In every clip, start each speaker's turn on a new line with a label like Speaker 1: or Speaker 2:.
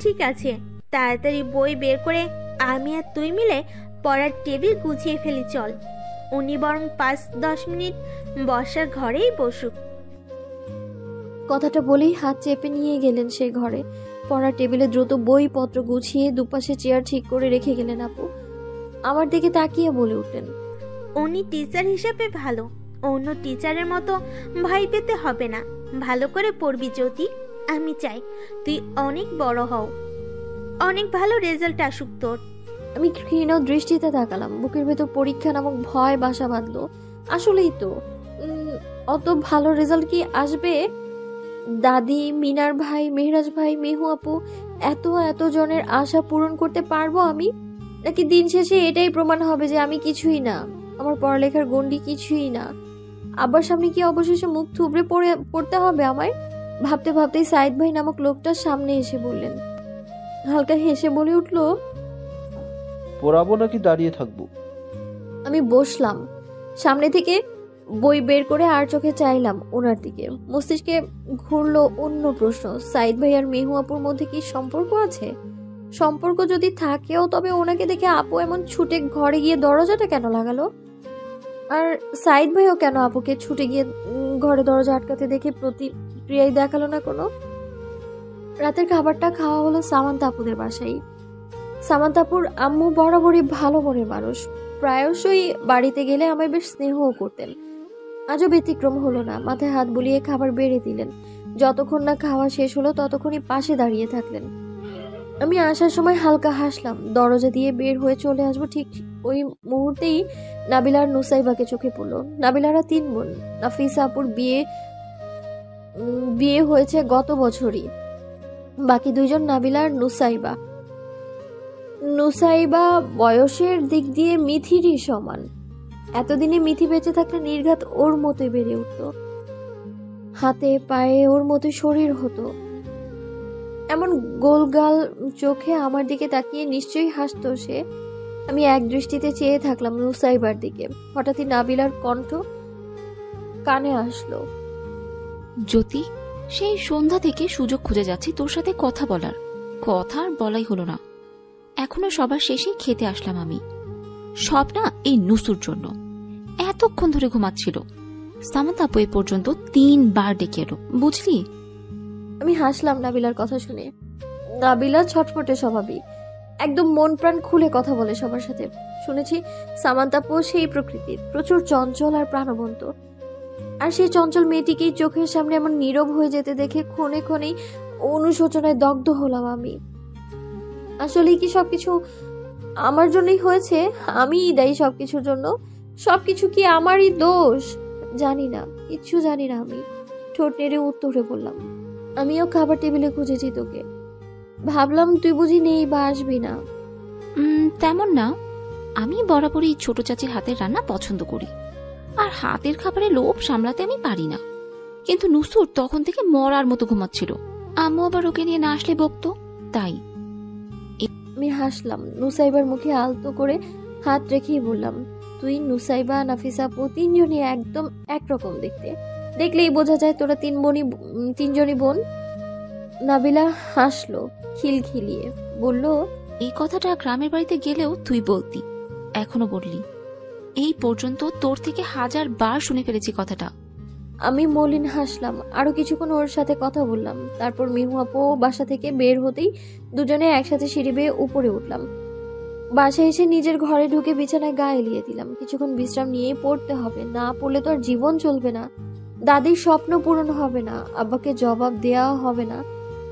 Speaker 1: ঠিক আছে, তাড়াতাড়ি বই বের করে আমি আর তুই মিলে পড়ার টেবিল গুছিয়ে ফেলি। চল, উনি বরং 5-10 মিনিট বসার ঘরেই বসুক।
Speaker 2: কথাটা বলেই হাত চেপে নিয়ে গেলেন সে ঘরে। পড়ার টেবিলে দ্রুত বইপত্র গুছিয়ে দুপাশে চেয়ার ঠিক করে রেখে গেলেন আপু। আমার দিকে তাকিয়ে বলে উঠলেন,
Speaker 1: উনি টিচার হিসেবে ভালো, অন্য টিচারের মতো ভয় পেতে হবে না। ভালো করে পড়বি জ্যোতি। আমি চাই তুই অনেক বড় হও, অনেক ভালো রেজাল্ট আসুক তোর।
Speaker 2: আমি ক্ষীণ দৃষ্টিতে তাকালাম। বুকের ভেতর পরীক্ষা নামক ভয় বাসা বাঁধলো। আসলেই তো অত ভালো রেজাল্ট কি আসবে? দাদি, মিনার ভাই, মেহরাজ ভাই, মেহু আপু, এত এত জনের আশা পূরণ করতে পারবো আমি? নাকি দিন শেষে এটাই প্রমাণ হবে যে আমি কিছুই না, আমার পড়ালেখার গণ্ডি কিছুই না? আবার সামনে কি অবশেষে মুখ থুবড়ে পড়তে হবে আমায়? ভাবতে ভাবতেই সাইদ ভাই নামক লোকটা সামনে এসে বললেন। হালকা হেসে বলে উঠল,
Speaker 3: পড়াবো নাকি দাঁড়িয়ে থাকবো?
Speaker 2: আমি বসলাম। সামনে থেকে বই বের করে আর চোখে চাইলাম ওনার দিকে। মস্তিষ্কে ঘুরলো অন্য প্রশ্ন, সাইদ ভাই আর মেহু আপুর মধ্যে কি সম্পর্ক আছে? সম্পর্ক যদি থাকেও, তবে ওনাকে দেখে আপু এমন ছুটে ঘরে গিয়ে দরজাটা কেন লাগালো? আর সাইদ ভাইও কেন আপুকে ছুটে গিয়ে ঘরে দরজা আটকাতে দেখে প্রতিক্রিয়াই দেখালো না কোনো? রাতের খাবারটা খাওয়া হলো সামান্তা আপুদের বাসায়। সামান্তা আপুর আম্মু বরাবরই ভালো মনের মানুষ, প্রায়শই বাড়িতে গেলে আমায় বেশ স্নেহও করতেন। আজও ব্যতিক্রম হলো না। মাথায় হাত বুলিয়ে খাবার বেড়ে দিলেন। যতক্ষণ না খাওয়া শেষ হলো ততক্ষণই পাশে দাঁড়িয়ে থাকলেন। আমি আসার সময় হালকা হাসলাম। দরজা দিয়ে বের হয়ে চলে আসবো ঠিক ওই মুহূর্তেই নাবিলা আর নুসাইবাকে চোখে পড়লো। নাবিলারা 3 বোন। নাফিসা আপুর বিয়ে হয়েছে গত বছরই। বাকি 2 জন নাবিলা আর নুসাইবা। নুসাইবা বয়সের দিক দিয়ে মিথিরই সমান। এতদিনে মিথি বেঁচে থাকলে নির্ঘাত ওর মতোই বেড়ে উঠত, হাতে পায়ে ওর মতোই শরীর হতো। এমন গোলগাল চোখে আমার দিকে তাকিয়ে নিশ্চয়ই হাসতো সে। আমি এক দৃষ্টিতে চেয়ে থাকলাম নুসাইবার দিকে। হঠাৎই নাবিলার কণ্ঠ কানে আসলো,
Speaker 4: জ্যোতি, সেই সন্ধ্যা থেকে সুযোগ খুঁজে যাচ্ছি তোর সাথে কথা বলার। কথা আর বলাই হলো না। এখনো সবার শেষে খেতে আসলাম আমি। সব না এই নুসুর জন্য। এতক্ষণ ধরে ঘুমাচ্ছিল। সামান্তা আপু এ পর্যন্ত 3 বার ডেকে এলো, বুঝলি?
Speaker 2: আমি হাসলাম নাবিলার কথা শুনে। নাবিলা ছটফটে স্বভাবই, একদম মন প্রাণ খুলে কথা বলে সবার সাথে। শুনেছি সামান্তা আপু সেই প্রকৃতির, প্রচুর চঞ্চল আর প্রাণবন্ত। আর সেই চঞ্চল মেয়েটিকেই চোখের সামনে এমন নীরব হয়ে যেতে দেখে ক্ষণে ক্ষণেই অনুশোচনায় দগ্ধ হলাম আমি। আসলে কি সবকিছু আমার জন্যই হয়েছে? আমিই দায়ী সবকিছুর জন্য? সবকিছু কি আমারই দোষ? জানি না, কিচ্ছু জানি না। আমি ঠোঁট নেড়ে উত্তরে বললাম, আমিও খাবার টেবিলে খুঁজেছি তোকে। ভাবলাম তুই বুঝি নেই বা আসবি না।
Speaker 4: তেমন না। আমি বরাবরই ছোট চাচির হাতের রান্না পছন্দ করি, আর হাতের খাবারে লোভ সামলাতে আমি পারি না। কিন্তু নুসুর তখন থেকে মরার মতো ঘুমাচ্ছিল। আম্মু আবার ওকে নিয়ে না আসলে বকতো, তাই।
Speaker 2: আমি হাসলাম। নুসাইবার মুখে আলতো করে হাত রেখেই বললাম, তুই, নুসাইবা, নাফিসা আপু 3 জনই একদম একরকম দেখতে। দেখলেই বোঝা যায় তোরা 3 জনই বোন। নাবিলা হাসলো খিলখিলিয়ে, বলল,
Speaker 4: এই কথাটা গ্রামের বাড়িতে গেলেও তুই বলতি, এখনো বললি। এই পর্যন্ত তোর থেকে 1000 বার শুনে ফেলেছি কথাটা।
Speaker 2: আমি মলিন হাসলাম। আরো কিছুক্ষণ ওর সাথে কথা বললাম। তারপর মিহু আপু বাসা থেকে বের হতেই দুজনে একসাথে সিঁড়ি বেয়ে উপরে উঠলাম। বাসায় এসে নিজের ঘরে ঢুকে বিছানায় গা এলিয়ে দিলাম। কিছুক্ষণ বিশ্রাম নিয়েই পড়তে হবে, না পড়লে তো আর জীবন চলবে না। দাদির স্বপ্ন পূরণ হবে না, আব্বাকে জবাব দেওয়া হবে না।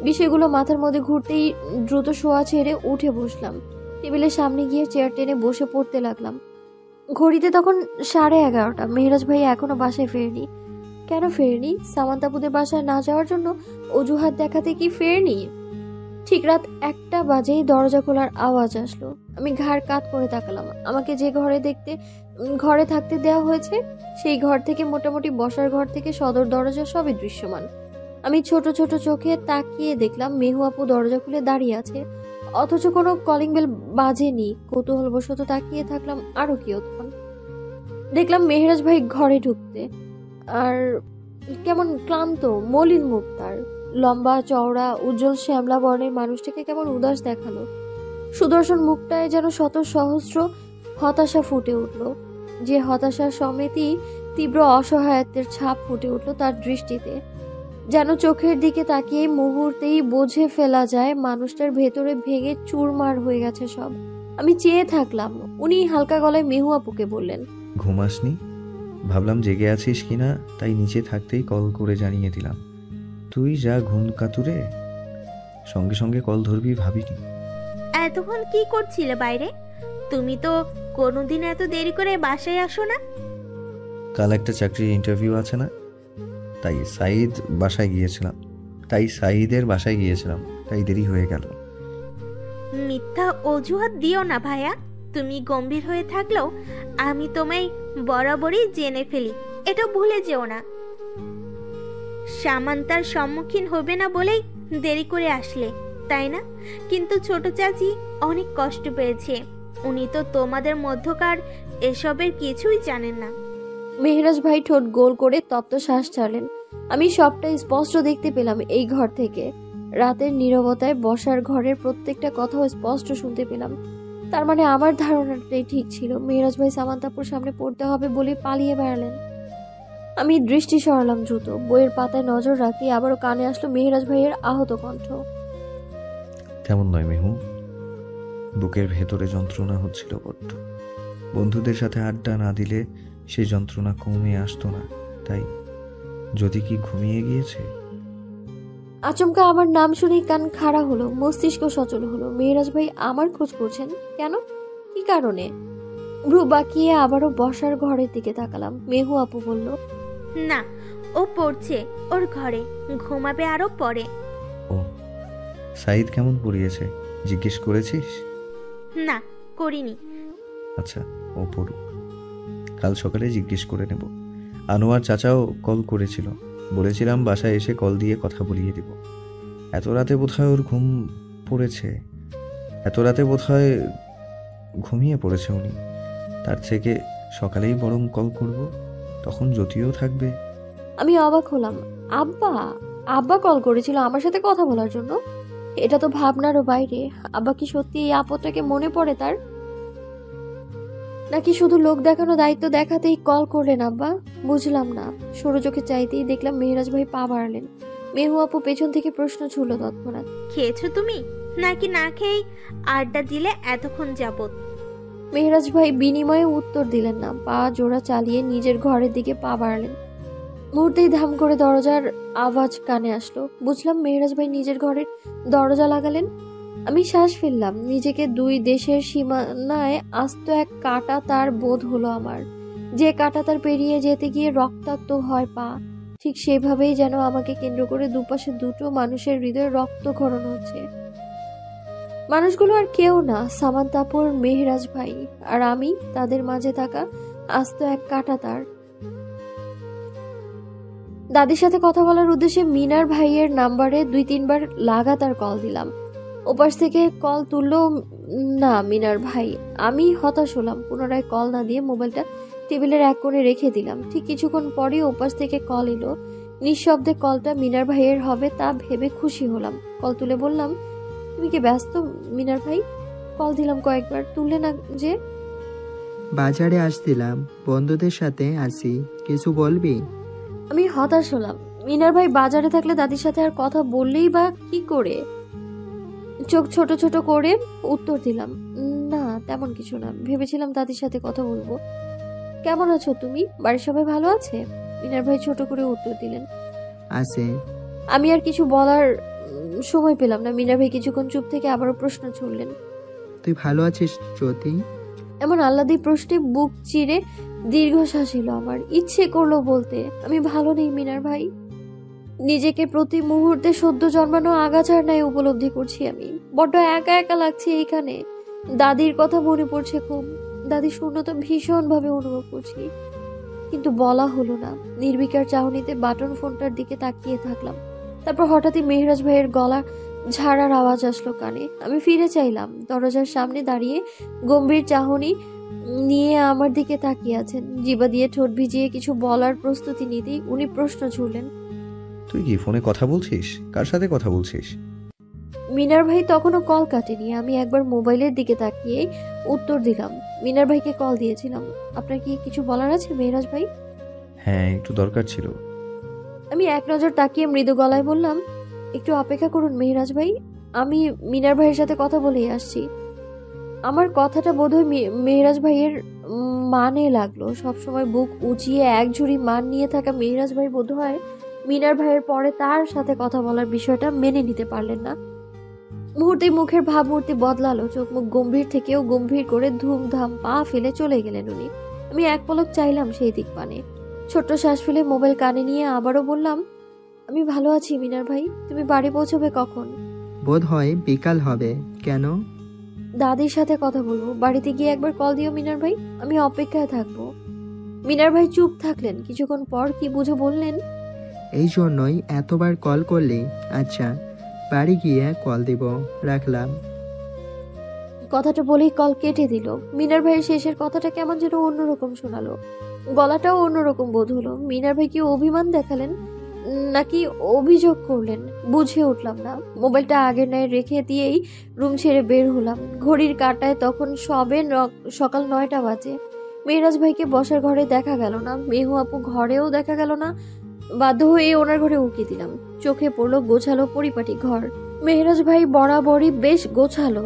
Speaker 2: বিষয়গুলো মাথার মধ্যে ঘুরতেই দ্রুত শোয়া ছেড়ে উঠে বসলাম। টেবিলের সামনে গিয়ে চেয়ার টেনে বসে পড়তে লাগলাম। ঘড়িতে তখন 11:30। মেহরাজ ভাই এখনো বাসায় ফেরেনি। কেন ফেরেনি? সামান্তাপুদের বাসায় না যাওয়ার জন্য অজুহাত দেখাতে কি ফেরেনি? ঠিক রাত 1টা বাজেই দরজা খোলার আওয়াজ আসলো। আমি ঘাড় কাত করে তাকালাম। আমাকে যে ঘরে থাকতে দেওয়া হয়েছে সেই ঘর থেকে, মোটামুটি বসার ঘর থেকে সদর দরজা সবই দৃশ্যমান। আমি ছোট ছোট চোখে তাকিয়ে দেখলাম মেহু আপু দরজা খুলে দাঁড়িয়ে আছে, অথচ কোনো কলিং বেল বাজেনি। কৌতূহলবশত তাকিয়ে থাকলাম আরো কিয়ৎক্ষণ। দেখলাম মেহরাজ ভাই ঘরে ঢুকতে, আর কেমন ক্লান্ত মলিন মুখ তার। লম্বা চওড়া উজ্জ্বল শ্যামলা বর্ণের মানুষটাকে কেমন উদাস দেখালো। সুদর্শন মুখটায় যেন শত সহস্র হতাশা ফুটে উঠল, যে হতাশা সমেতই তীব্র অসহায়ত্বের ছাপ ফুটে উঠল তার দৃষ্টিতে। যেন চোখের দিকে তাকিয়ে মুহূর্তেই বুঝে ফেলা যায় মানুষটার ভেতরে ভেঙে চুরমার হয়ে গেছে সব। আমি চেয়ে থাকলাম। উনি হালকা গলায় মেহু আপুকে বললেন,
Speaker 5: ঘুমাসনি? ভাবলাম জেগে আছিস কিনা, তাই নিচে থাকতেই কল করে জানিয়ে দিলাম। তুই যা ঘুম কাতুরে, সঙ্গে সঙ্গে কল ধরবি ভাবিনি।
Speaker 1: এতক্ষণ কি করছিলে বাইরে? তুমি তো কোনোদিন এত দেরি করে বাসায় আসো না।
Speaker 5: কাল একটা চাকরির ইন্টারভিউ আছে না, তাই সাঈদের বাসায় গিয়েছিলাম, তাই দেরি হয়ে গেল।
Speaker 1: মিথ্যা অজুহাত দিও না ভাইয়া। তুমি গম্ভীর হয়ে থাকলেও আমি তোমায় বরাবরই জেনে ফেলি, এটা ভুলে যেও না। সামান্তার সম্মুখীন হবে না বলেই দেরি করে আসলে, তাই না? কিন্তু ছোট চাচি অনেক কষ্ট পেয়েছে। উনি তো তোমাদের মধ্যকার এসবের কিছুই জানেন না।
Speaker 2: মেহরাজ ভাই ঠোঁট গোল করে তপ্ত শ্বাস ছাড়লেন। আমি সবটাই স্পষ্ট দেখতে পেলাম এই ঘর থেকে। রাতের নীরবতায় বসার ঘরের প্রত্যেকটা কথাও স্পষ্ট শুনতে পেলাম। তার মানে আমার ধারণাটাই ঠিক ছিল। মেহরাজ ভাই সামান্তাপুর সামনে পড়তে হবে বলে পালিয়ে বেড়ালেন। আমি দৃষ্টি সরালাম দ্রুত। বইয়ের পাতায় নজর রাখতেই আবারও কানে আসলো মেহরাজ ভাইয়ের আহত কণ্ঠ।
Speaker 5: তেমন নয় মেহু, বুকের ভেতরে যন্ত্রণা হচ্ছিল বড্ড। বন্ধুদের সাথে আড্ডা না দিলে সেই যন্ত্রণা কমে আসতো না, তাই। যদি কি ঘুমিয়ে গিয়েছে?
Speaker 2: আচমকা আমার নাম শুনেই কান খাড়া হলো, মস্তিষ্ক সচল হলো। মেহরাজ ভাই আমার খোঁজ করছেন কেন? কি কারণে? ভ্রু বাঁকিয়ে আবারও বসার ঘরের দিকে তাকালাম। মেহু আপু বলল,
Speaker 1: না, ও পড়ছে, ওর ঘরে ঘুমাবে আরো পরে।
Speaker 5: ও, সাঈদ কেমন পড়িয়েছে জিজ্ঞেস করেছিস?
Speaker 1: না, করিনি।
Speaker 5: আচ্ছা, ও পড়ুক, কাল সকালে জিজ্ঞেস করে নেব। আনোয়ার চাচাও কল করেছিল, বলেছিলাম বাসায় এসে কল দিয়ে কথা বলিয়ে দিব। এত রাতে বোধহয় ঘুমিয়ে পড়েছে উনি। তার থেকে সকালেই বরং কল করব, তখন জ্যোতিও থাকবে।
Speaker 2: আমি অবাক হলাম। আব্বা আব্বা কল করেছিল আমার সাথে কথা বলার জন্য? এটা তো ভাবনারও বাইরে। আব্বা কি সত্যি এই আপদটাকে মনে পড়ে তার, নাকি শুধু লোক দেখানো দায়িত্ব দেখাতেই কল করলেন আব্বা? বুঝলাম না। সরু চোখে চাইতেই দেখলাম মেহরাজ ভাই পা বাড়ালেন। মেহু আপু পেছন থেকে প্রশ্ন ছুড়ল তৎক্ষণাৎ,
Speaker 1: খেয়েছো তুমি নাকি না খেয়েই আড্ডা দিলে এতক্ষণ যাবত?
Speaker 2: মেহরাজ ভাই বিনিময়ে উত্তর দিলেন না। পা জোড়া চালিয়ে নিজের ঘরের দিকে পা বাড়ালেন। মুহূর্তেই ধাম করে দরজার আওয়াজ কানে আসলো। বুঝলাম মেহরাজ ভাই নিজের ঘরের দরজা লাগালেন। আমি শ্বাস ফেললাম। নিজেকে দুই দেশের সীমানায় আস্ত এক কাঁটা তার বোধ হলো আমার। যে কাঁটা তার পেরিয়ে যেতে গিয়ে রক্তাক্ত হয় পা, ঠিক সেভাবেই যেন আমাকে কেন্দ্র করে দুপাশে দুটো মানুষের হৃদয়ে রক্তক্ষরণ হচ্ছে। মানুষগুলো আর কেউ না, সামান্তাপুর, মেহরাজ ভাই আর আমি, তাদের মাঝে থাকা আস্ত এক কাঁটা তার। দাদির সাথে কথা বলার উদ্দেশ্যে মিনার ভাইয়ের নাম্বারে 2-3 বার লাগাতার কল দিলাম। ওপাশ থেকে কল তুললো না মিনার ভাই। আমি হতাশ হলাম। পুনরায় কল না দিয়ে মোবাইলটা টেবিলের এক কোণে রেখে দিলাম। ঠিক কিছুক্ষণ পরেই ওপাশ থেকে কল এলো। নিঃশব্দে কলটা মিনার ভাইয়ের হবে তা ভেবে খুশি হলাম। কল তুলে বললাম, তুমি কি ব্যস্ত মিনার ভাই? কল দিলাম কয়েকবার, তুললে না যে।
Speaker 6: বাজারে আসছিলাম, বন্ধুদের সাথে আসি, কিছু বলবি?
Speaker 2: আমি হতাশ হলাম। মিনার ভাই বাজারে থাকলে দাদির সাথে আর কথা বললেই বা কি করে? চোখ ছোট ছোট করে উত্তর দিলাম, না তেমন কিছু না, ভেবেছিলাম দাদির সাথে কথা বলবো। কেমন আছো তুমি? বাড়ির সবাই ভালো আছে? মিনার ভাই ছোট করে উত্তর দিলেন,
Speaker 6: আছে।
Speaker 2: আমি আর কিছু বলার সময় পেলাম না। মিনার ভাই কিছুক্ষণ চুপ থেকে আবারও প্রশ্ন ছুড়লেন,
Speaker 6: তুই ভালো আছিস জ্যোতি?
Speaker 2: এমন আহ্লাদি প্রশ্নে বুক চিরে দীর্ঘশ্বাস এলো আমার। ইচ্ছে করলো বলতে, আমি ভালো নেই মিনার ভাই। নিজেকে প্রতি মুহূর্তে সদ্য জন্মানো আগাছার ন্যায় উপলব্ধি করছি আমি। বড্ড একা একা লাগছে এইখানে। দাদির কথা মনে পড়ছে খুব। দাদি শূন্যতা ভীষণ ভাবে অনুভব করছি, কিন্তু বলা হলো না। নির্বিকার চাহনিতে বাটন ফোনটার দিকে তাকিয়ে থাকলাম। তারপর হঠাৎই মেহরাজ ভাইয়ের গলা ঝাড়ার আওয়াজ আসলো কানে। আমি ফিরে চাইলাম। দরজার সামনে দাঁড়িয়ে গম্ভীর চাহনি নিয়ে আমার দিকে তাকিয়ে আছেন। জিবা দিয়ে ঠোঁট ভিজিয়ে কিছু বলার প্রস্তুতি নিতেই উনি প্রশ্ন ছুড়লেন,
Speaker 5: তুই কি ফোনে কথা বলছিস? কার সাথে কথা বলছিস?
Speaker 2: মিনার ভাই তখনও কল কাটেনি। আমি একবার মোবাইলের দিকে তাকিয়ে উত্তর দিলাম, মিনার ভাইকে কল দিয়েছিলাম। আপনার কি কিছু বলার আছে মেহরাজ ভাই?
Speaker 5: হ্যাঁ, একটু দরকার ছিল।
Speaker 2: আমি এক নজর তাকিয়ে মৃদু গলায় বললাম, একটু অপেক্ষা করুন মেহরাজ ভাই, আমি মিনার ভাইয়ের সাথে কথা বলেই আসছি। আমার কথাটা বোধহয় মেহরাজ ভাইয়ের মানে লাগলো। সবসময় বুক উঁচিয়ে এক ঝুড়ি মান নিয়ে থাকা মেহরাজ ভাই বোধহয় মিনার ভাইয়ের পরে তার সাথে কথা বলার বিষয়টা মেনে নিতে পারলেন না। মুহূর্তেই মুখের ভাবমূর্তি বদলালো, চোখ মুখ গম্ভীর থেকেও গম্ভীর করে ধুমধাম পা ফেলে চলে গেলেন উনি। আমি এক পলক চাইলাম সেই দিক পানে। ছোট্ট শ্বাস ফেলে মোবাইল কানে নিয়ে আবারও বললাম, আমি ভালো আছি মিনার ভাই, তুমি বাড়ি পৌঁছবে কখন?
Speaker 6: বোধ হয় বিকাল হবে। কেন?
Speaker 2: দাদির সাথে কথা বলবো, বাড়িতে গিয়ে একবার কল দিও মিনার ভাই, আমি অপেক্ষায় থাকবো। মিনার ভাই চুপ থাকলেন, কিছুক্ষণ পর কি বুঝে বললেন,
Speaker 6: এই জন্যই এতবার কল করলি। আচ্ছা, বাড়ি গিয়ে কল দিব, রাখলাম।
Speaker 2: কথাটা বলেই কল কেটে দিল। মিনার ভাইয়ের শেষের কথাটা কেমন যেন অন্যরকম শোনালো, গলাটাও অন্যরকম বোধ হলো। মিনার ভাই কি অভিমান দেখালেন নাকি অভিযোগ করলেন বুঝে উঠলাম না। মোবাইলটা আগের ন্যায় রেখে দিয়েই রুম ছেড়ে বের হলাম। ঘড়ির কাঁটায় তখন সবে সকাল 9টা বাজে। মেহরাজ ভাইকে বসার ঘরে দেখা গেল না, মেহু আপু ঘরেও দেখা গেল না। বাধ্য হয়ে ওনার ঘরে উকি দিলাম। চোখে পড়লো গোছালো পরিপাটি ঘর। মেহরাজ ভাই বরাবরই বেশ গোছালো,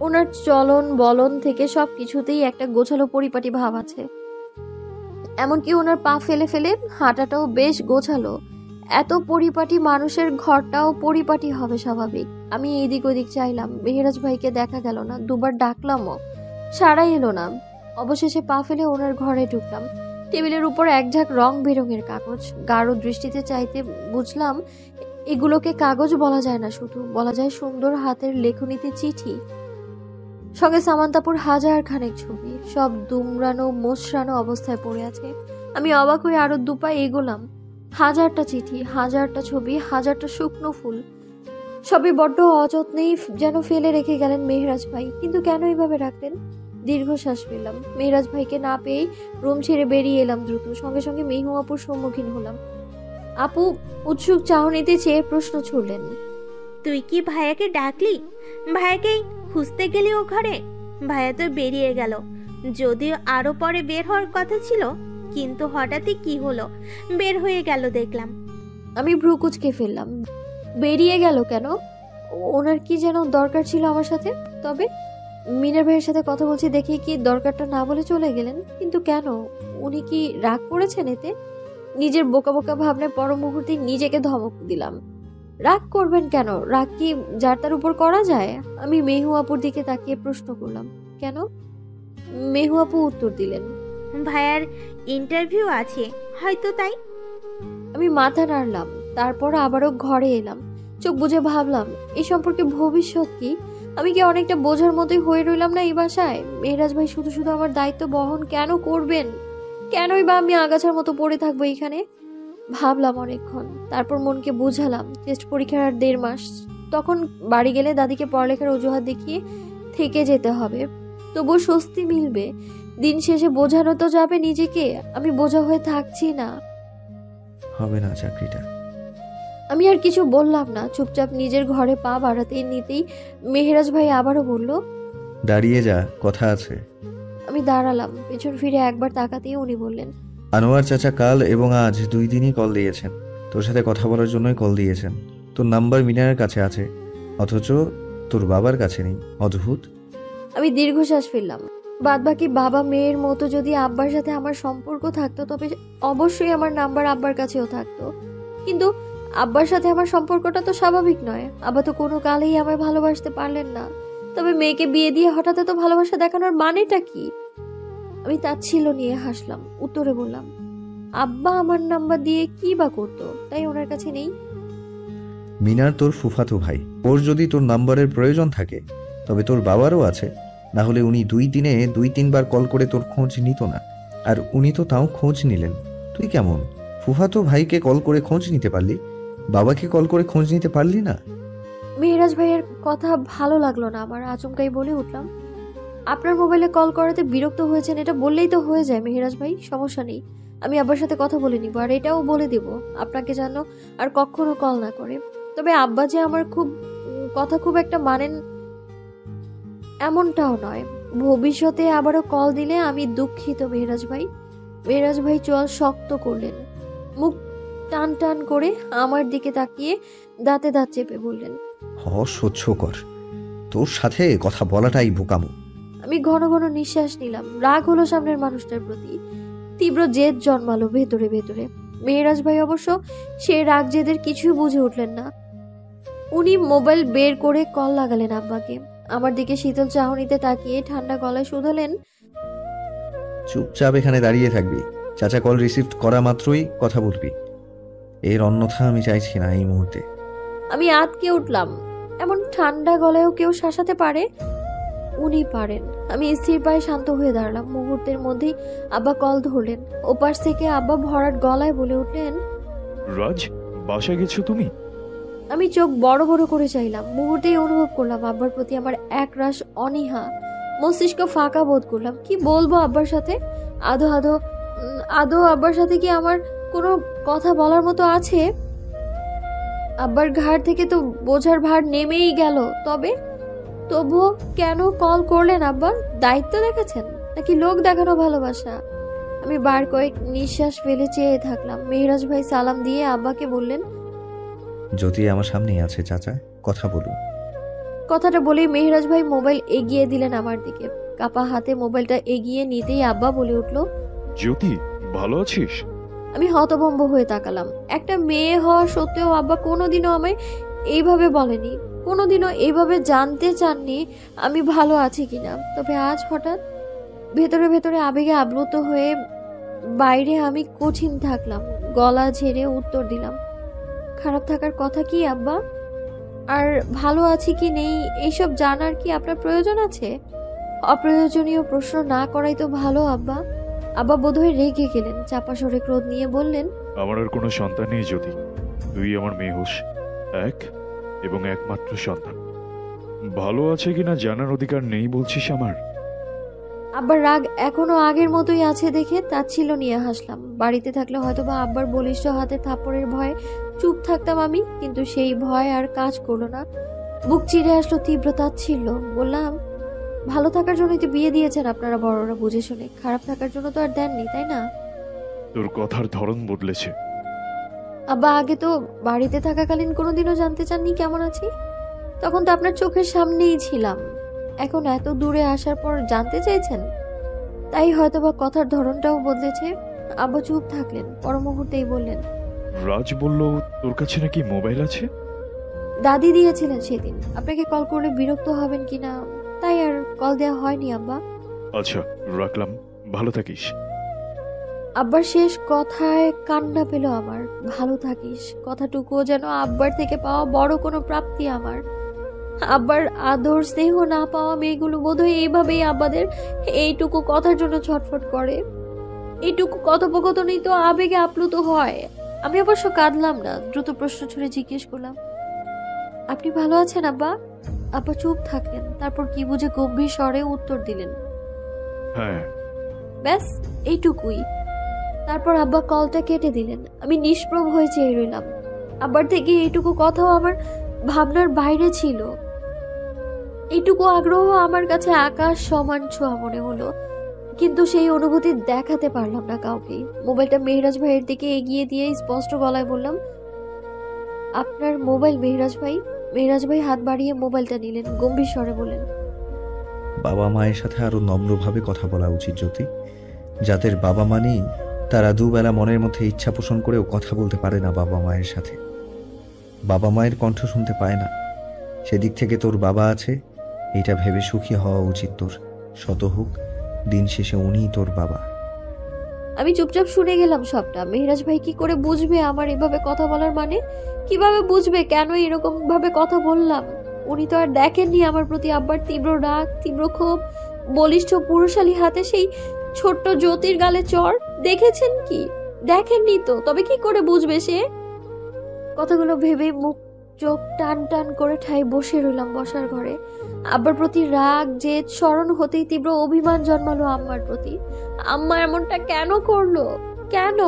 Speaker 2: ওনার চলন বলন থেকে সব কিছুতেই একটা গোছালো পরিপাটি ভাব আছে। এমনকি ওনার পা ফেলে ফেলে হাঁটাটাও বেশ গোছালো। এত পরিপাটি মানুষের ঘরটাও পরিপাটি হবে স্বাভাবিক। আমি এদিক ওদিক চাইলাম, মেহরাজ ভাইকে দেখা গেল না। দুবার ডাকলামও, সাড়াই এলো না। অবশেষে পা ফেলে ওনার ঘরে ঢুকলাম। টেবিলের উপর এক ঝাঁক রং বেরঙের কাগজ। গাঢ় দৃষ্টিতে চাইতে বুঝলাম এগুলোকে কাগজ বলা যায় না, শুধু বলা যায় সুন্দর হাতের লেখনীতে চিঠি। সঙ্গে সামান্তাপুর হাজার খানেক ছবি, সব দুমড়ানো মোচড়ানো অবস্থায় পড়ে আছে। আমি অবাক হয়ে আরো দুপা এগোলাম। হাজারটা চিঠি, হাজারটা ছবি, হাজারটা শুকনো ফুল, সবই বড্ড অযত্নেই যেন ফেলে রেখে গেলেন মেহরাজ ভাই। কিন্তু কেন এইভাবে রাখতেন? দীর্ঘশ্বাস পেলাম। মেহরাজ ভাইকে না পেয়েই রুম ছেড়ে বেরিয়ে এলাম দ্রুত। সঙ্গে সঙ্গে মেহু আপুর সম্মুখীন হলাম। আপু উৎসুক চাহনিতে চেয়ে প্রশ্ন ছুড়লেন,
Speaker 1: তুই কি ভাইয়াকে ডাকলি? ভাইয়াকেই খুঁজতে গেলি ও ঘরে? ভাইয়া তো বেরিয়ে গেল, যদিও আরো পরে বের হওয়ার কথা ছিল, কিন্তু হঠাৎই কি হলো বের হয়ে গেল দেখলাম।
Speaker 2: আমি ভ্রু কুঁচকে ফেললাম। বেরিয়ে গেল কেন? ওনার কি যেন দরকার ছিল আমার সাথে। তবে মিনার ভাইয়ের সাথে কথা বলছি দেখে কি দরকারটা না বলে চলে গেলেন? কিন্তু কেন? উনি কি রাগ করেছেন এতে? নিজের বোকা বোকা ভাবনায় পর মুহূর্তে নিজেকে ধমক দিলাম। রাগ করবেন কেন? রাগ কি যার তার উপর করা যায়? আমি মেহু আপুর দিকে তাকিয়ে প্রশ্ন করলাম, কেন? মেহু আপু উত্তর দিলেন,
Speaker 1: ভাইয়ার ইন্টারভিউ আছে হয়তো তাই।
Speaker 2: আমি মাথা নাড়লাম। তারপর আবারও ঘরে এলাম। চোখ বুজে ভাবলাম, এই সম্পর্কে ভবিষ্যৎ কি? আমি কি অনেকটা বোঝার মতোই হয়ে রইলাম না এই বাসায়? মেহরাজ ভাই শুধু শুধু আমার দায়িত্ব বহন কেন করবেন? কেনই বা আমি আগাছার মতো পড়ে থাকবো এখানে? ভাবলাম অনেকক্ষণ, তারপর মনকে বুঝালাম টেস্ট পরীক্ষার আর 1.5 মাস। তখন বাড়ি গেলে দাদিকে পড়ালেখার অজুহাত দেখিয়ে থেকে যেতে হবে, তবুও স্বস্তি মিলবে। দিন শেষে বোঝানো তো যাবে নিজেকে, আমি বোঝা হয়ে থাকছি না।
Speaker 5: হবে না চাকরিটা।
Speaker 2: আমি আর কিছু বললাম না, চুপচাপ নিজের ঘরে পা বাড়াতে নিতেই মেহরাজ ভাই আবারও বলল,
Speaker 5: দাঁড়িয়ে যা, কথা আছে।
Speaker 2: আমি দাঁড়ালাম। পেছন ফিরে একবার তাকাতেই উনি বললেন,
Speaker 5: আনোয়ার চাচা কাল এবং আজ 2 দিনই কল দিয়েছেন, তোর সাথে কথা বলার জন্যই কল দিয়েছেন। তোর নাম্বার মিনারের কাছে আছে, অথচ তোর বাবার কাছে নেই। অদ্ভুত।
Speaker 2: আমি দীর্ঘশ্বাস ফেললাম। বাদবাকি বাবা মেয়ের মতো যদি আব্বার সাথে আমার সম্পর্ক থাকতো তবে অবশ্যই আমার নাম্বার আব্বার কাছেও থাকতো। কিন্তু আব্বার সাথে আমার সম্পর্কটা তো স্বাভাবিক নয়। আব্বা তো কোনো কালেই আমায় ভালোবাসতে পারলেন না। তবে মেয়েকে বিয়ে দিয়ে হঠাৎ তো ভালোবাসা দেখানোর মানেটা কি? আমি তাচ্ছিল্য নিয়ে হাসলাম। উত্তরে বললাম, আব্বা আমার নাম্বার দিয়ে কি বা করতো, তাই ওনার কাছে নেই।
Speaker 5: মিনার তোর ফুফাতো ভাই, ওর যদি তোর নাম্বারের প্রয়োজন থাকে তবে তোর বাবারও আছে। না হলে উনি 2 দিনে 2-3 বার কল করে তোর খোঁজ নিত না। আর উনি তো তাও খোঁজ নিলেন। তুই কেমন ফুফাতো ভাইকে কল করে খোঁজ নিতে পারলি, বাবাকে কল করে খোঁজ নিতে পারলি না?
Speaker 2: মেহরাজ ভাইয়ের কথা ভালো লাগলো না আমার। আচমকাই বলে উঠলাম, আপনার মোবাইলে কল করাতে বিরক্ত হয়েছেন এটা বললেই তো হয়ে যায় মেহেরাজ ভাই, সমস্যা নেই। আমি আব্বার সাথে কথা বলে নিব, আর এটাও বলে দিব আপনাকে যেন আর কখনো কল না করে। তবে আব্বা যে আমার কথা খুব একটা মানেন এমনটাও নয়। ভবিষ্যতে আবারও কল দিলে আমি দুঃখিত মেহেরাজ ভাই। মেহেরাজ ভাই চোয়াল শক্ত করলেন, মুখ টান টান করে আমার দিকে তাকিয়ে দাঁতে দাঁত চেপে বললেন,
Speaker 5: অসহ্য কর, তোর সাথে কথা বলাটাই বোকামো।
Speaker 2: আমি ঘন ঘন নিঃশ্বাস নিলাম। রাগ হলো সামনের মানুষটার প্রতি, তীব্র জেদ জন্মালো ভেতরে ভেতরে। মেহেরাজ ভাই অবশ্য সে রাগ জেদের কিছুই বুঝে উঠলেন না। উনি মোবাইল বের করে কল লাগালেন আব্বাকে। আমার দিকে শীতল চাহনিতে তাকিয়ে ঠান্ডা গলায় শুধালেন,
Speaker 5: চুপচাপ এখানে দাঁড়িয়ে থাকবি, চাচা কল রিসিভ করা মাত্রই কথা বলবি, এর অন্যথা আমি চাইছি না এই মুহূর্তে।
Speaker 2: আমি আটকে উঠলাম। এমন ঠান্ডা গলায়ও কেউ শাসাতে পারে? উনি পারেন। আমি স্থির পায়ে শান্ত হয়ে দাঁড়ালাম। মুহূর্তের মধ্যেই আব্বা কল ধরলেন। ওপাশ থেকে আব্বা ভরাট গলায় বলে উঠলেন,
Speaker 7: রাজ, বাসায় গেছো তুমি?
Speaker 2: আমি চোখ বড় বড় করে চাইলাম। মুহূর্তেই অনুভব করলাম আব্বার প্রতি আমার একরাশ অনীহা। মস্তিষ্ক ফাঁকা বোধ করলাম। কি বলবো আব্বার সাথে? আদৌ আব্বার সাথে কি আমার কোনো কথা বলার মতো আছে? আব্বার ঘাড় থেকে তো বোঝার ভার নেমেই গেল। তবুও কেন কল করলেন আব্বা? দায়িত্ব দেখাচ্ছেন নাকি লোক দেখানো ভালোবাসা? আমি বার কয়েক নিঃশ্বাস ফেলে চেয়ে থাকলাম। মেহেরাজ ভাই সালাম দিয়ে আব্বাকে বললেন,
Speaker 5: যদি আমার সামনেই আছে চাচা, কথা বলুন।
Speaker 2: কথাটা বলেই মেহেরাজ ভাই মোবাইল এগিয়ে দিলেন আমার দিকে। কাপা হাতে মোবাইলটা এগিয়ে নিতেই আব্বা বলে উঠল,
Speaker 7: জ্যোতি, ভালো আছিস?
Speaker 2: আমি হতভম্ব হয়ে তাকালাম। একটা মেয়ে হওয়া সত্ত্বেও আব্বা কোনোদিনও আমায় এইভাবে বলেনি, কোনোদিনও এইভাবে জানতে চাননি আমি ভালো আছি কিনা। তবে আজ হঠাৎ ভেতরে ভেতরে আবেগে আপ্লুত হয়ে বাইরে আমি কঠিন থাকলাম। গলা ঝেড়ে উত্তর দিলাম, খারাপ থাকার কথা কি আব্বা? আর ভালো আছি কি নেই এইসব জানার কি আপনার প্রয়োজন আছে? অপ্রয়োজনীয় প্রশ্ন না করাই তো ভালো আব্বা। আব্বা বোধহয় রেগে গেলেন। চাপা স্বরে ক্রোধ নিয়ে বললেন,
Speaker 7: আমার আর কোনো সন্তান নেই জ্যোতি, তুই আমার মেয়ে হোস, এক এবং একমাত্র সন্তান। ভালো আছে কিনা জানার অধিকার নেই বলছিস আমার?
Speaker 2: আব্বার রাগ এখনো আগের মতোই আছে দেখে তাচ্ছিল্য নিয়ে হাসলাম। বাড়িতে থাকলে হয়তোবা আব্বার বলিষ্ঠ হাতে থাপ্পড়ের ভয়ে চুপ থাকতাম আমি, কিন্তু সেই ভয় আর কাজ করলো না। বুক চিরে আসলো তীব্র তাচ্ছিল্য। বললাম, ভালো থাকার জন্যই তো বিয়ে দিয়েছেন আপনারা বড়রা বুঝে শুনে, খারাপ থাকার জন্য তো আর দেননি, তাই না?
Speaker 7: তোর কথার ধরন বদলেছে।
Speaker 2: আব্বা আগে তো বাড়িতে থাকাকালীন কোনোদিনও জানতে চাননি কেমন আছি। তখন তো আপনার চোখের সামনেই ছিলাম। এখন এত দূরে আসার পর জানতে চাইছেন, তাই হয়তোবা কথার ধরনটাও বদলেছে। আব্বা চুপ থাকলেন, পর মুহূর্তেই বললেন,
Speaker 7: রাজ বলল তোর কাছে নাকি মোবাইল আছে?
Speaker 2: দাদি দিয়েছিলেন সেদিন। আপনাকে কল করলে বিরক্ত হবেন কিনা তাই আর কল দেওয়া হয়নি আব্বা।
Speaker 7: আচ্ছা, রাখলাম, ভালো থাকিস।
Speaker 2: আব্বার শেষ কথায় কান্না পেল আমার। ভালো থাকিস কথাটুকুও যেন আব্বার থেকে পাওয়া বড় কোনো প্রাপ্তি আমার। আব্বার আদর স্নেহ না পাওয়া মেয়েগুলো বোধহয় এইভাবেই আব্বাদের এইটুকু কথার জন্য ছটফট করে। এইটুকু কথোপকথনই তো আবেগে আপ্লুত হয়। আমি অবশ্য কাঁদলাম না, দ্রুত প্রশ্ন ছুড়ে জিজ্ঞেস করলাম, আপনি ভালো আছেন আব্বা? আব্বা চুপ থাকলেন, তারপর কি বুঝে গম্ভীর স্বরে উত্তর দিলেন,
Speaker 7: হ্যাঁ।
Speaker 2: ব্যাস এইটুকুই। তারপর আব্বা কলটা কেটে দিলেন। আমি নিষ্প্রভ হয়ে চেয়ে রইলাম। আব্বার থেকে এইটুকু কথাও আমার ভাবনার বাইরে ছিল। এইটুকু আগ্রহ আমার কাছে আকাশ সমান ছোঁয়া মনে হলো, কিন্তু সেই অনুভূতি দেখাতে পারলাম না কাউকে। মোবাইলটা মেহেরাজ ভাইয়ের দিকে এগিয়ে দিয়ে স্পষ্ট গলায় বললাম, আপনার মোবাইল মেহেরাজ ভাই। মেহেরাজ ভাই হাত বাড়িয়ে মোবাইলটা নিলেন, গম্ভীর স্বরে বললেন,
Speaker 5: বাবা মায়ের সাথে আরো নম্রভাবে কথা বলা উচিত জ্যোতি। যাদের বাবা মা নেই তারা দুবেলা মনের মধ্যে ইচ্ছা পোষণ করেও কথা বলতে পারে না বাবা মায়ের সাথে, বাবা মায়ের কণ্ঠ শুনতে পায় না। সেদিক থেকে তোর বাবা আছে, এটা ভেবে সুখী হওয়া উচিত তোর। শত হোক, দিন শেষে উনিই তোর বাবা।
Speaker 2: আমি চুপচাপ শুনে গেলাম সবটা। মেহেরাজ ভাই কি করে বুঝবে আমার এভাবে কথা বলার মানে? কিভাবে বুঝবে কেন এরকম ভাবে কথা বললাম? উনি তো আর দেখেননি আমার প্রতি আব্বার তীব্র রাগ, তীব্র ক্ষোভ, বলিষ্ঠ পুরুষালী হাতে সেই ছোট্ট জ্যোতির গালে চর। দেখেছেন কি? দেখেননি তো, তবে কি করে বুঝবে সে? কথাগুলো ভেবে মুখ চোখ টান টান করে ঠাই বসে রইলাম বসার ঘরে। আব্বার প্রতি রাগ জেদ স্মরণ হতেই তীব্র অভিমান জন্মালো আম্মার প্রতি। আম্মা এমনটা কেন করলো, কেন?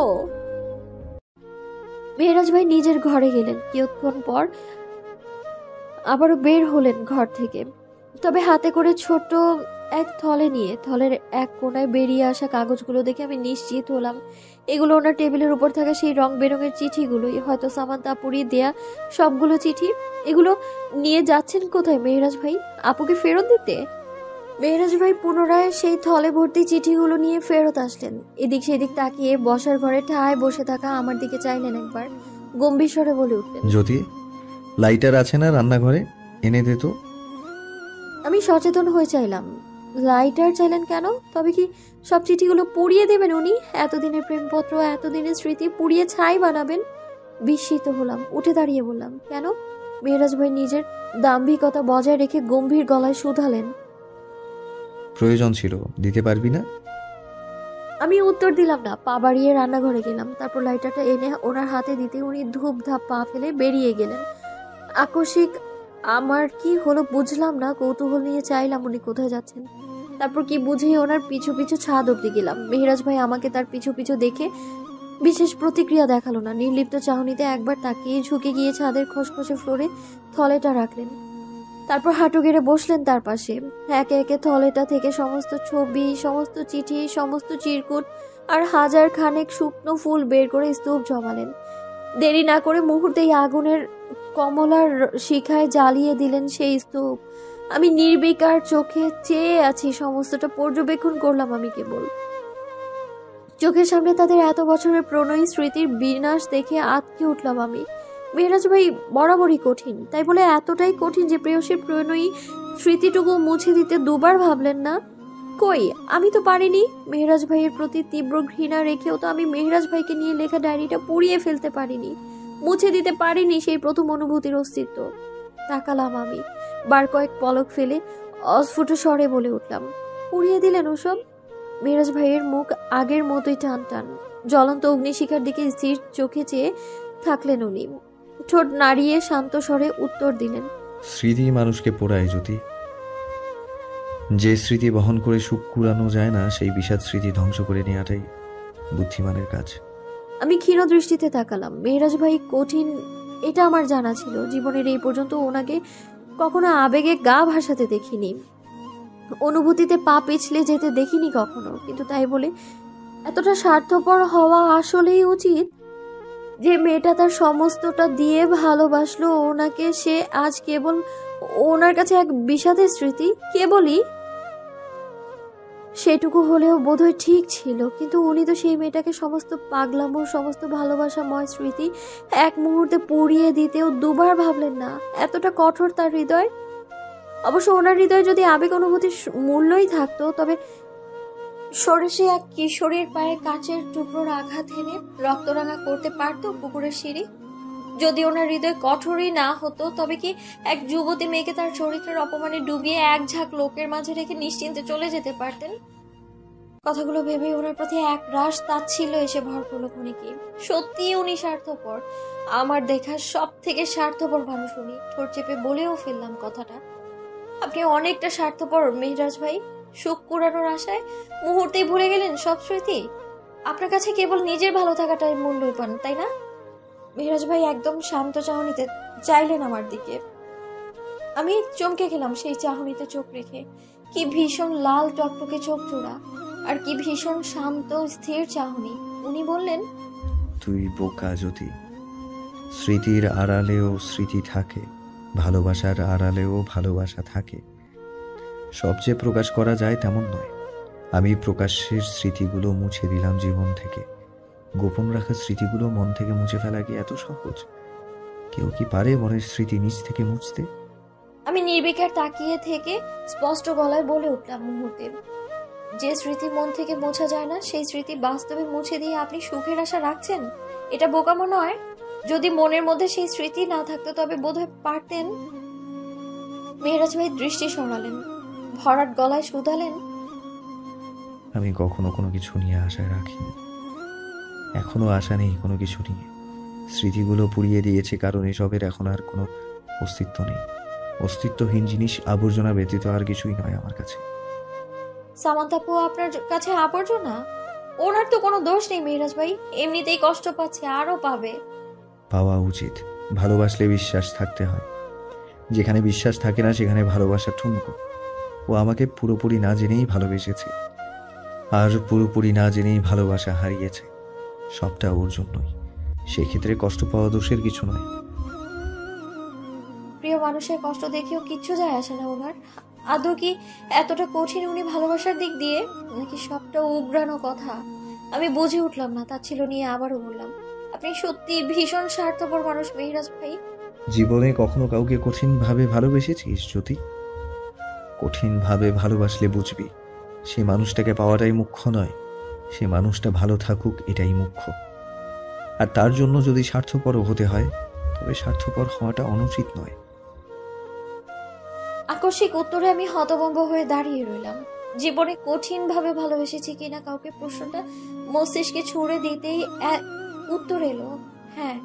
Speaker 2: মেহরাজ ভাই নিজের ঘরে গেলেন, কিছুক্ষণ পর আবারও বের হলেন ঘর থেকে, তবে হাতে করে ছোট এক থলে নিয়ে। থলের এক কোনায় বেরিয়ে আসা কাগজগুলো দেখে আমি নিশ্চিত হলাম এগুলো ওনার টেবিলের উপর থাকা সেই রং বেরঙের চিঠিগুলোই, হয়তো সামান্তা আপুরি দেয়া সবগুলো চিঠি। এগুলো নিয়ে যাচ্ছেন কোথায় মেহরাজ ভাই? আপুকে ফেরত দিতে? মেহরাজ ভাই পুনরায় সেই থলে ভর্তি চিঠিগুলো নিয়ে ফেরত আসলেন। এদিক সেদিক তাকিয়ে বসার ঘরে ঠায় বসে থাকা আমার দিকে চাইলেন একবার, গম্ভীর স্বরে বলে উঠলেন,
Speaker 5: যদি লাইটার আছে না রান্নাঘরে, এনে দে তো।
Speaker 2: আমি সচেতন হয়ে চাইলাম, লাইটার চাইলেন কেন? তবে কি সব চিঠিগুলো পুড়িয়ে দেবেন উনি? এতদিনের প্রেমপত্র, এতদিনের স্মৃতি পুড়িয়ে ছাই বানাবেন? বিস্মিত হলাম, উঠে দাঁড়িয়ে বললাম, কেন? মেহরাজ ভাই নিজের দাম্ভিকতা বজায় রেখে গম্ভীর গলায় শুধালেন,
Speaker 5: প্রয়োজন ছিল, দিতে পারবি না?
Speaker 2: আমি উত্তর দিলাম না, পা বাড়িয়ে রান্নাঘরে গেলাম। তারপর লাইটারটা এনে ওনার হাতে দিতে উনি ধূপ ধাপ পা ফেলে বেরিয়ে গেলেন। আকস্মিক আমার কি হলো বুঝলাম না, কৌতূহল নিয়ে চাইলাম উনি কোথায় যাচ্ছেন। তারপর কি বুঝে ওনার পিছু পিছু ছাদ অব্দি গেলাম। মেহরাজ ভাই আমাকে তার পিছু পিছু দেখে বিশেষ প্রতিক্রিয়া দেখালো না, নির্লিপ্ত চাহনিতে একবার তাকিয়ে ঝুঁকে গিয়ে ছাদের খসখসে ফ্লোরে থলেটা রাখলেন। তারপর হাঁটু গেড়ে বসলেন তার পাশে। একে একে থলেটা থেকে সমস্ত ছবি, সমস্ত চিঠি, সমস্ত চিরকুট আর হাজার খানেক শুকনো ফুল বের করে স্তূপ জমালেন। দেরি না করে মুহূর্তেই আগুনের কমলার শিখায় জ্বালিয়ে দিলেন সেই স্তূপ। আমি নির্বিকার চোখে চেয়ে আছি, সমস্তটা পর্যবেক্ষণ করলাম আমি কেবল। চোখের সামনে তাদের এত বছরের প্রণয়ী স্মৃতির বিনাশ দেখে আঁতকে উঠলাম আমি। মেহরাজ ভাই বরাবরই কঠিন, তাই বলে এতটাই কঠিন যে প্রেয়সীর প্রণয়ী স্মৃতিটুকু মুছে দিতে দুবার ভাবলেন না? কই, আমি তো পারিনি। মেহরাজ ভাইয়ের প্রতি তীব্র ঘৃণা রেখেও তো আমি মেহরাজ ভাইকে নিয়ে লেখা ডায়েরিটা পুড়িয়ে ফেলতে পারিনি, মুছে দিতে পারিনি সেই প্রথম অনুভূতির অস্তিত্ব। তাকালাম আমি, বার কয়েক পলক ফেলে অস্ফুট স্বরে বলে উঠলাম, পুড়িয়ে দিলেন ওসব? মেহরাজ ভাইয়ের মুখ আগের মতোই টান টান, জ্বলন্ত অগ্নিশিখার দিকে স্থির চোখে চেয়ে থাকলেন উনি। ঠোঁট নাড়িয়ে শান্ত স্বরে উত্তর দিলেন,
Speaker 5: স্মৃতি মানুষকে পোড়ায় জ্যোতি। যে স্মৃতি বহন করে সুখ কুড়ানো যায় না, সেই বিষাদ স্মৃতি ধ্বংস করে নেওয়াটাই বুদ্ধিমানের কাজ।
Speaker 2: আমি ক্ষীণ দৃষ্টিতে তাকালাম। মেহরাজ ভাই কঠিন এটা আমার জানা ছিল, জীবনের এই পর্যন্ত ওনাকে কখনো আবেগে গা ভাসাতে দেখিনি, অনুভূতিতে পা পিছলে যেতে দেখিনি কখনো। কিন্তু তাই বলে এতটা স্বার্থপর হওয়া আসলেই উচিত? যে মেয়েটা তার সমস্তটা দিয়ে ভালোবাসলো ওনাকে, সে আজ কেবল ওনার কাছে এক বিষাদের স্মৃতি। কেবলই সেটুকু হলেও বোধহয় ঠিক ছিল, কিন্তু উনি তো সেই মেয়েটাকে সমস্ত পাগলামো, সমস্ত ভালোবাসাময় স্মৃতি এক মুহূর্তে পুড়িয়ে দিতেও দুবার ভাবলেন না। এতটা কঠোর তার হৃদয়। অবশ্য ওনার হৃদয়ে যদি আবেগ অনুভূতির মূল্যই থাকতো, তবে সরেসে এক কিশোরীর পায়ে কাচের টুকরোর আঘাত হেনে রক্তরাঙা করতে পারতো পুকুরের সিঁড়ি। যদি ওনার হৃদয় কঠোরই না হতো, তবে কি এক যুবতী মেয়েকে তার চরিত্রের অপমানে ডুবিয়ে এক ঝাঁক লোকের মাঝে রেখে নিশ্চিন্তে চলে যেতে পারতেন? কথাগুলো ভেবে ওনার প্রতি এক রাশ তাচ্ছিল্য এসে ভর করলো ক্ষণিকে। সত্যি উনি স্বার্থপর, আমার দেখা সব থেকে স্বার্থপর মানুষ উনি। ঠোঁট চেপে বলেও ফেললাম কথাটা। আপনি অনেকটা স্বার্থপর মেহরাজ ভাই। সুখ কুড়ানোর আশায় মুহূর্তেই ভুলে গেলেন সব স্মৃতি। আপনার কাছে কেবল নিজের ভালো থাকাটাই মূল্য পান, তাই না? মেহরাজ ভাই একদম শান্ত চাহনিতে চাইলেন আমার দিকে। আমি চমকে গেলাম সেই চাহনিতে চোখ রেখে। কি ভীষণ লাল টকটকে চোখ জোড়া, আর কি ভীষণ শান্ত স্থির চাহনি। উনি বললেন,
Speaker 5: তুই বোকা জ্যোতি। স্মৃতির আড়ালেও স্মৃতি থাকে, ভালোবাসার আড়ালেও ভালোবাসা থাকে। সব যে প্রকাশ করা যায় তেমন নয়। আমি প্রকাশ্যের স্মৃতিগুলো মুছে দিলাম জীবন থেকে। গোপন রাখা স্মৃতিগুলো মন থেকে মুছে ফেলা কি এত সহজ? কেউ কি পারে মনের স্মৃতি নিজ থেকে মুছতে?
Speaker 2: আমি নির্বিকার তাকিয়ে থেকে স্পষ্ট গলায় বলে উঠলাম মুহূর্তে, যে স্মৃতি মন থেকে মোছা যায় না, সেই স্মৃতি বাস্তবে মুছে দিয়ে আপনি সুখের আশা রাখছেন? এটা বোকামো নয়? যদি মনের মধ্যে সেই স্মৃতি না থাকতো, তবে বোধহয় পারতেন। মেহরাজ ভাই দৃষ্টি সরালেন, ভরাট গলায় শুধালেন,
Speaker 5: আমি কখনো কোনো কিছু নিয়ে আশা রাখিনি, এখনো আশা নেই কোনো কিছু নিয়ে। স্মৃতিগুলো পুড়িয়ে দিয়েছে, কারণ এসবের এখন আর কোনো অস্তিত্ব নেই। অস্তিত্বহীন জিনিস আবর্জনা ব্যতীত আর কিছুই নয় আমার কাছে।
Speaker 2: সামান্তাপু আপনার কাছে আবর্জনা? ওনার তো কোনো দোষ নেই মেহরাজ ভাই, এমনিতেই কষ্ট পাচ্ছে, আরো পাবে।
Speaker 5: পাওয়া উচিত। ভালোবাসলে বিশ্বাস থাকতে হয়, যেখানে বিশ্বাস থাকে না সেখানে ভালোবাসা ঠুনকো। ও আমাকে পুরোপুরি না জেনেই ভালোবেসেছে, আর পুরোপুরি না জেনেই ভালোবাসা হারিয়েছে। সবটা ওর জন্যই। সেক্ষেত্রে কষ্ট পাওয়া দোষের কিছু নয়।
Speaker 2: প্রিয় মানুষের কষ্ট দেখেও কিচ্ছু যায় আসে না ওনার? আদৌ কি এতটা কঠিন উনি ভালোবাসার দিক দিয়ে, নাকি সবটা উগরানো কথা? আমি বুঝে উঠলাম না। তা ছিল নিয়ে আবারও বললাম, আপনি সত্যি ভীষণ স্বার্থপর মানুষ মেহরাজ ভাই।
Speaker 5: জীবনে কখনো কাউকে কঠিনভাবে ভালোবেসেছিস জ্যোতি? কঠিনভাবে ভালোবাসলে বুঝবি, সে মানুষটাকে পাওয়াটাই মুখ্য নয়, সে মানুষটা ভালো থাকুক এটাই মুখ্য। আর তার জন্য যদি স্বার্থপরও হতে হয়, তবে স্বার্থপর হওয়াটা অনুচিত নয়।
Speaker 2: আকস্মিক উত্তরে আমি হতভম্ব হয়ে দাঁড়িয়ে রইলাম। জীবনে কঠিন ভাবে ভালোবেসেছি কিনা কাউকে প্রশ্নটা মস্তিষ্কে ছুঁড়ে দিতেই উত্তর এলো, হ্যাঁ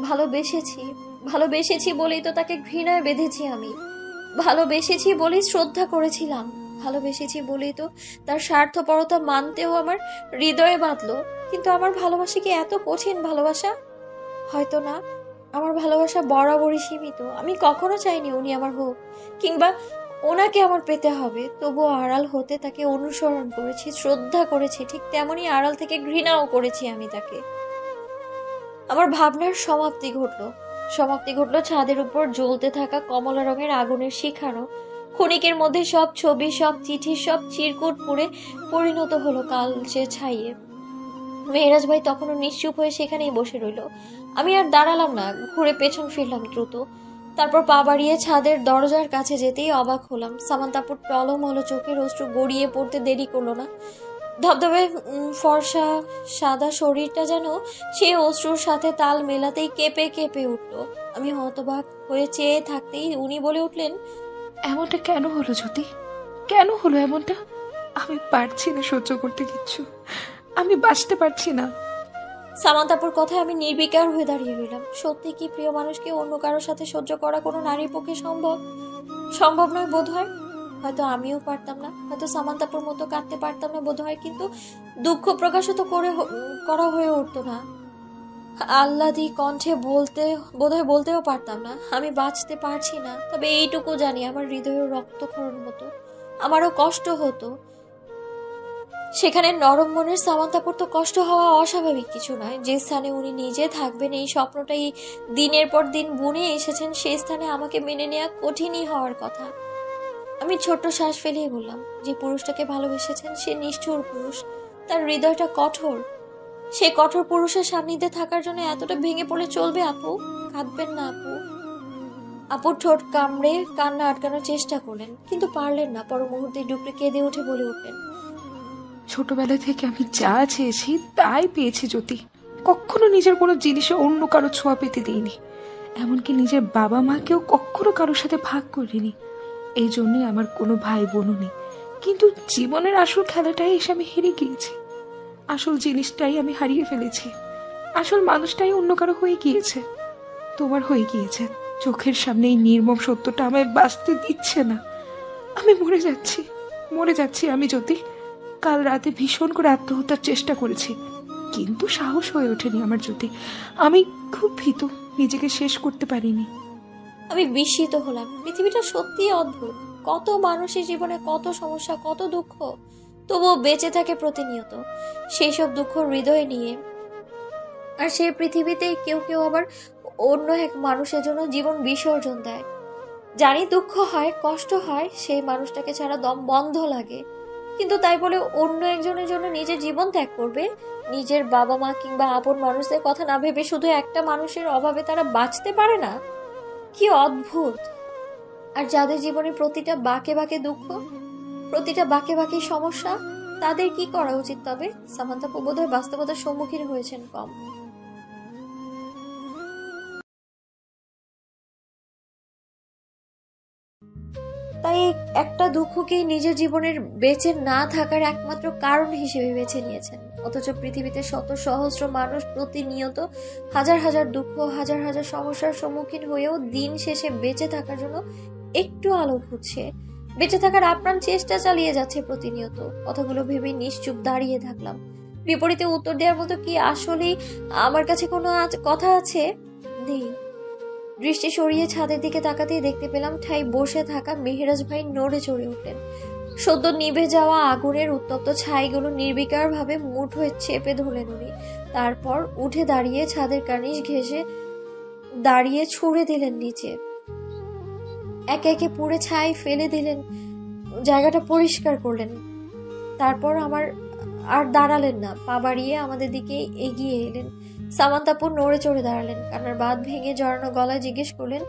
Speaker 2: ভালোবেসেছি। ভালোবেসেছি বলেই তো তাকে ঘৃণায় বেঁধেছি আমি। ভালোবেসেছি বলেই শ্রদ্ধা করেছিলাম। ভালোবেসেছি বলেই তো তার স্বার্থপরতা মানতেও আমার হৃদয়ে বাঁধলো। কিন্তু আমার ভালোবাসা কি এত কঠিন ভালোবাসা? হয়তো না। আমার ভালোবাসা বরাবরই সীমিত। আমি কখনো চাইনি উনি আমার হোক, কিংবা ওনাকে আমার পেতে হবে। তবুও আড়াল হতে তাকে অনুসরণ করেছি, শ্রদ্ধা করেছি, ঠিক তেমনই আড়াল থেকে ঘৃণাও করেছি আমি তাকে। আমার ভাবনার সমাপ্তি ঘটলো ছাদের উপর জ্বলতে থাকা কমলা রঙের আগুনের শিখারও। ক্ষণিকের মধ্যে সব ছবি, সব চিঠি, সব চিরকুট পুড়ে পরিণত হলো কালচে ছাইয়ে। মেহরাজ ভাই তখনও নিশ্চুপ হয়ে সেখানেই বসে রইল। আমি আর দাঁড়ালাম না, ঘুরে পেছন ফিরলাম দ্রুত। তারপর পা বাড়িয়ে ছাদের দরজার কাছে যেতেই অবাক হলাম। সামান্তাপুর টলমলো চোখের অশ্রু গড়িয়ে পড়তে দেরি করলো না। ধবধবে ফর্সা সাদা শরীরটা যেন সে অশ্রুর সাথে তাল মেলাতেই কেঁপে কেঁপে উঠল। আমি হতবাক হয়ে চেয়ে থাকতেই উনি বলে উঠলেন,
Speaker 8: এমনটা কেন হলো জ্যোতি? কেন হলো এমনটা? আমি পারছি না সহ্য করতে কিচ্ছু। আমি বাঁচতে পারছি না।
Speaker 2: সামান্তাপুর কথায় আমি নির্বিকার হয়ে দাঁড়িয়ে রইলাম। সত্যি কি প্রিয় মানুষকে অন্য কারোর সাথে সহ্য করা কোনো নারীর পক্ষে সম্ভব নয় বোধ হয়। হয়তো আমিও পারতাম না, হয়তো সামান্তাপুর মতো কাঁদতে পারতাম না বোধ হয়, কিন্তু দুঃখ প্রকাশও তো করা হয়ে উঠতো না। আহ্লাদি কণ্ঠে বোধহয় বলতেও পারতাম না আমি বাঁচতে পারছি না। তবে এইটুকু জানি, আমার হৃদয়েও রক্তক্ষরণ হতো, আমারও কষ্ট হতো। সেখানে নরম মনের সামান্তাপুর তো কষ্ট হওয়া অস্বাভাবিক কিছু নয়। যে স্থানে উনি নিজে থাকবেন এই স্বপ্নটাই দিনের পর দিন বুনে এসেছেন, সেই স্থানে আমাকে মেনে নেওয়া কঠিনই হওয়ার কথা। আমি ছোট্ট শ্বাস ফেলিয়ে বললাম, যে পুরুষটাকে ভালোবেসেছেন সে নিষ্ঠুর পুরুষ, তার হৃদয়টা কঠোর। সে কঠোর পুরুষের সান্নিধ্যে থাকার জন্য এতটা ভেঙে পড়লে চলবে আপু? কাঁদবেন না আপু। আপুর ঠোঁট কামড়ে কান্না আটকানোর চেষ্টা করলেন, কিন্তু পারলেন না। পর মুহূর্তে ডুকরে কেঁদে উঠে বলে উঠলেন,
Speaker 8: ছোটবেলা থেকে আমি যা চেয়েছি তাই পেয়েছি জ্যোতি। কখনো নিজের কোনো জিনিসে অন্য কারো ছোঁয়া পেতে দিইনি। এমনকি নিজের বাবা মাকেও কখনো কারোর সাথে ভাগ করিনি। এই জন্যই আমার কোনো ভাই বোনও নেই। কিন্তু জীবনের আসল খেলাটাই এসে আমি হেরে গিয়েছি। আসল জিনিসটাই আমি হারিয়ে ফেলেছি। আসল মানুষটাই অন্য কারো হয়ে গিয়েছে, তোমার হয়ে গিয়েছে। চোখের সামনে এই নির্মম সত্যটা আমায় বাঁচতে দিচ্ছে না। আমি মরে যাচ্ছি আমি জ্যোতি। কাল রাতে ভীষণ করে আত্মহত্যার চেষ্টা করেছি, কিন্তু সাহস হয়ে ওঠেনি আমার জ্যোতি। আমি খুব ভীত, নিজেকে শেষ করতে পারিনি।
Speaker 2: আমি বিস্মিত হলাম। পৃথিবীটা সত্যিই অদ্ভুত। কত মানুষের জীবনে কত সমস্যা, কত দুঃখ, তবুও বেঁচে থাকে প্রতিনিয়ত সেই সব দুঃখ হৃদয়ে নিয়ে। আর সেই পৃথিবীতে কেউ কেউ আবার অন্য এক মানুষের জন্য জীবন বিসর্জন দেয়। জানি দুঃখ হয়, কষ্ট হয়, সেই মানুষটাকে ছাড়া দম বন্ধ লাগে, কিন্তু তাই বলে অন্য একজনের জন্য নিজের জীবন ত্যাগ করবে? নিজের বাবা মা কিংবা আপন মানুষদের কথা না ভেবে শুধু একটা মানুষের অভাবে তারা বাঁচতে পারে না? কি অদ্ভুত! আর যাদের জীবনে প্রতিটা বাঁকে বাঁকে দুঃখ, প্রতিটা বাঁকে বাঁকে সমস্যা, তাদের কি করা উচিত তবে? সামান্তাপু বোধহয় বাস্তবতার সম্মুখীন হয়েছেন কম। তাই একটা দুঃখকেই নিজের জীবনের বেঁচে না থাকার একমাত্র কারণ হিসেবে বেছে নিয়েছেন। অথচ পৃথিবীতে শত সহস্র মানুষ প্রতিনিয়ত হাজার হাজার দুঃখ, হাজার হাজার সমস্যার সম্মুখীন হয়েও দিন শেষে বেঁচে থাকার জন্য একটু আলো খুঁজছে, বেঁচে থাকার আপ্রাণ চেষ্টা চালিয়ে যাচ্ছে প্রতিনিয়ত। কথাগুলো ভেবে নিশ্চুপ দাঁড়িয়ে থাকলাম। বিপরীতে উত্তর দেওয়ার মতো কি আসলেই আমার কাছে কোনো কথা আছে? নেই। দৃষ্টি সরিয়ে ছাদের দিকে তাকাতেই দেখতে পেলাম ঠাই বসে থাকা মেহেরাজ ভাই নড়ে চড়ে উঠলেন। সদ্য নিভে যাওয়া আগুনের উত্তপ্ত ছাইগুলো নির্বিকার ভাবে মুঠোয় চেপে ধরলেন উনি। তারপর উঠে দাঁড়িয়ে ছাদের কার্নিশ ঘেঁষে দাঁড়িয়ে ছুঁড়ে দিলেন নিচে। একে একে পুড়ে ছাই ফেলে দিলেন, জায়গাটা পরিষ্কার করলেন। তারপর আর দাঁড়ালেন না, পা বাড়িয়ে আমাদের দিকে এগিয়ে এলেন। সামান্তাপুর নড়ে চড়ে দাঁড়ালেন, কান্নার বাঁধ ভেঙে জড়ানো গলায় জিজ্ঞেস করলেন,